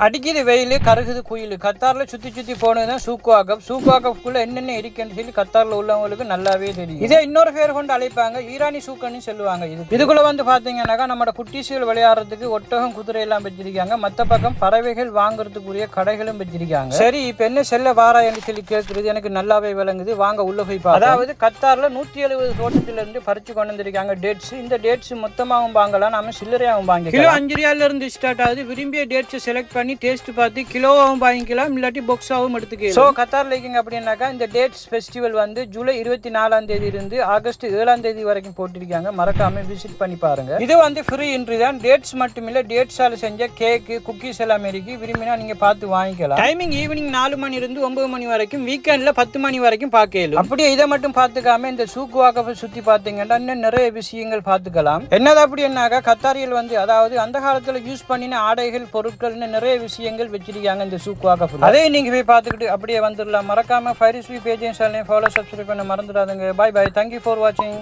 அடிக்குது வெயில், கருகுது குயில். கத்தாரில் சுற்றி சுற்றி போனது தான் சூக்குவாக்கப். சூக்குவாக்கப்புக்குள்ளே என்னென்ன இருக்குன்னு சொல்லி கத்தாரில் உள்ளவங்களுக்கு நல்லாவே தெரியும். இதே இன்னொரு பேர் கொண்டு அழைப்பாங்க, ஈரானி சூக்கன்னு சொல்லுவாங்க. இதுக்குள்ளே வந்து பார்த்தீங்கன்னாக்கா நம்ம குட்டீஸ்கள் விளையாடுறதுக்கு ஒட்டகம், குதிரை எல்லாம் வச்சிருக்காங்க. மற்ற பக்கம் பறவைகள் வாங்குறதுக்குரிய கடைகளும் வச்சிருக்காங்க. சரி, இப்போ என்ன செல்ல வாரா என்று சொல்லி கேட்கறது எனக்கு நல்லாவே விளங்குது. வாங்க உள்ள போய் பார்ப்போம். அதாவது கத்தாரில் 170 தோட்டத்திலிருந்து பறிச்சு கொண்டு வந்திருக்காங்க டேட்ஸ். இந்த டேட்ஸ் மொத்தமாகவும் வாங்கலாம், நம்ம சில்லறையாகவும் வாங்கலாம். கிலோ 5 ரியால்ல இருந்து ஸ்டார்ட் ஆகுது. விரும்பிய டேட்ஸ் செலக்ட் பண்ணி டேஸ்ட் பார்த்து கிலோவாகவும் வாங்கிக்கலாம், இல்லாட்டி பாக்ஸாகவும் எடுத்துக்கலாம். ஸோ கத்தாரில் இருக்கீங்க அப்படின்னாக்கா இந்த டேட்ஸ் ஃபெஸ்டிவல் வந்து ஜூலை 24ஆம் தேதி இருந்து ஆகஸ்ட் 7ஆம் தேதி வரைக்கும் போட்டிருக்காங்க. மறக்காம விசிட் பண்ணி பாருங்க. இது வந்து ஃப்ரீ என்ட்ரி தான். டேட்ஸ் மட்டும் இல்லை, டேட்ஸால் செஞ்ச கேக்கு, குக்கீஸ் எல்லாம் இருக்கு. விரும்பினா நீங்க பார்த்து வாங்கிக்கலாம். டைமிங் ஈவினிங் 4 மணி இருந்து 9 மணி வரைக்கும், வீக்கெண்ட்ல 10 மணி வரைக்கும் பார்க்கலாம். அப்படியே இதை மட்டும் பார்த்துக்காம இந்த சூக்குவாக்கை சுற்றி பார்த்தீங்கன்னா இன்னும் நிறைய விஷயங்கள் பார்த்துக்கலாம். என்னது அப்படின்னாக்கா கத்தாரியில் வந்து அதாவது அந்த காலத்தில் யூஸ் பண்ணின ஆடைகள், பொருட்கள்னு நிறைய விஷயங்கள் வச்சிருக்காங்க இந்த சூக்குவாக்கா. அதே நீங்க போய் பார்த்துக்கிட்டு அப்படியே வந்துடலாம். மறக்காம ஃபைரிஸ்வி பேஜையும் சேனலையும் ஃபாலோ, சப்ஸ்கிரைப் பண்ண மறந்துடாதுங்க. பாய் பாய். தேங்க்யூ ஃபார் வாட்சிங்.